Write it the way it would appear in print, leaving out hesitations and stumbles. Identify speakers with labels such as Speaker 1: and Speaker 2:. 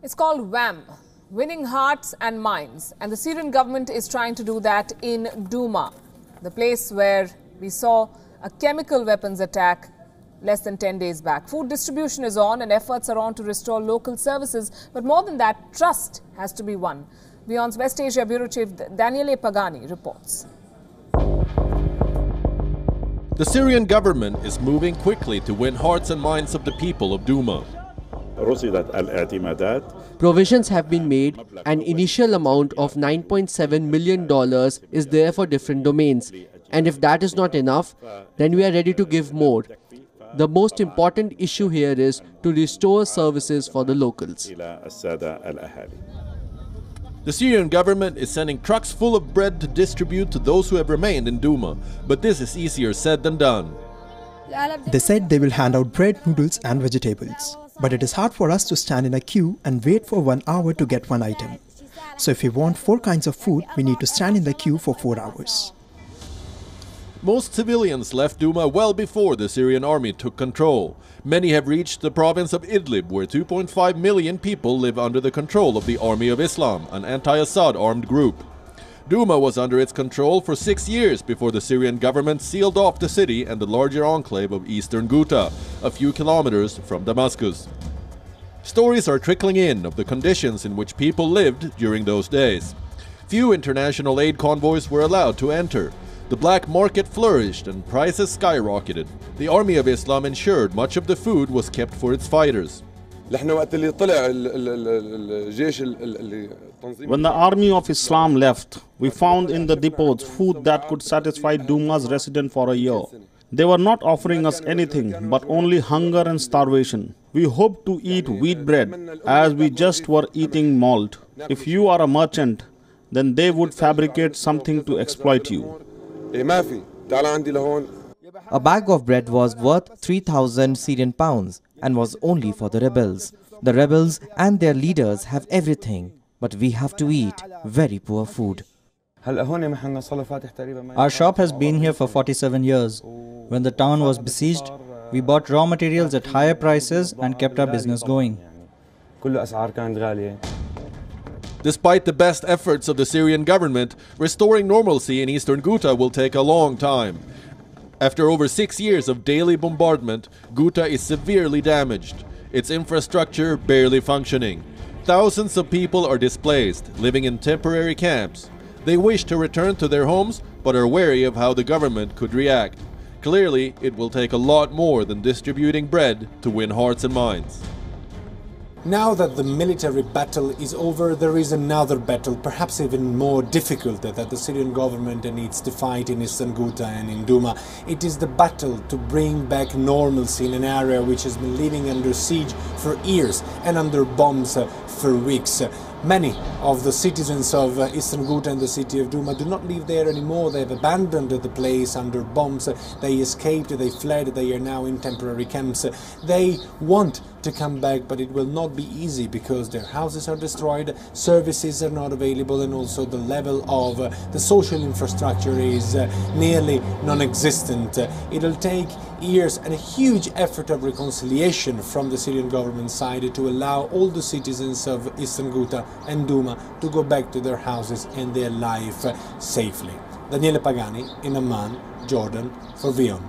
Speaker 1: It's called WAM, Winning Hearts and Minds. And the Syrian government is trying to do that in Douma, the place where we saw a chemical weapons attack less than 10 days back. Food distribution is on and efforts are on to restore local services. But more than that, trust has to be won. WION's West Asia Bureau Chief Daniele Pagani reports.
Speaker 2: The Syrian government is moving quickly to win hearts and minds of the people of Douma.
Speaker 3: Provisions have been made. An initial amount of $9.7 million is there for different domains. And if that is not enough, then we are ready to give more. The most important issue here is to restore services for the locals.
Speaker 2: The Syrian government is sending trucks full of bread to distribute to those who have remained in Douma. But this is easier said than done.
Speaker 4: They said they will hand out bread, noodles and vegetables. But it is hard for us to stand in a queue and wait for 1 hour to get one item. So if we want 4 kinds of food, we need to stand in the queue for 4 hours.
Speaker 2: Most civilians left Douma well before the Syrian army took control. Many have reached the province of Idlib, where 2.5 million people live under the control of the Army of Islam, an anti-Assad armed group. Douma was under its control for 6 years before the Syrian government sealed off the city and the larger enclave of eastern Ghouta, a few kilometers from Damascus. Stories are trickling in of the conditions in which people lived during those days. Few international aid convoys were allowed to enter. The black market flourished and prices skyrocketed. The Army of Islam ensured much of the food was kept for its fighters.
Speaker 5: When the Army of Islam left, we found in the depots food that could satisfy Douma's residents for a year. They were not offering us anything but only hunger and starvation. We hoped to eat wheat bread as we just were eating malt. If you are a merchant, then they would fabricate something to exploit you.
Speaker 6: A bag of bread was worth 3,000 Syrian pounds and was only for the rebels. The rebels and their leaders have everything, but we have to eat very poor food.
Speaker 7: Our shop has been here for 47 years. When the town was besieged, we bought raw materials at higher prices and kept our business going.
Speaker 2: Despite the best efforts of the Syrian government, restoring normalcy in eastern Ghouta will take a long time. After over 6 years of daily bombardment, Ghouta is severely damaged, its infrastructure barely functioning. Thousands of people are displaced, living in temporary camps. They wish to return to their homes, but are wary of how the government could react. Clearly, it will take a lot more than distributing bread to win hearts and minds.
Speaker 8: Now that the military battle is over, there is another battle, perhaps even more difficult, that the Syrian government needs to fight in eastern Ghouta and in Douma. It is the battle to bring back normalcy in an area which has been living under siege for years and under bombs for weeks. Many of the citizens of eastern Ghouta and the city of Douma do not live there anymore. They have abandoned the place under bombs. They escaped, they fled, they are now in temporary camps. They want to come back, but it will not be easy because their houses are destroyed, services are not available, and also the level of the social infrastructure is nearly non-existent. It will take years and a huge effort of reconciliation from the Syrian government side to allow all the citizens of eastern Ghouta and Douma to go back to their houses and their life safely. Daniele Pagani in Amman, Jordan, for WION.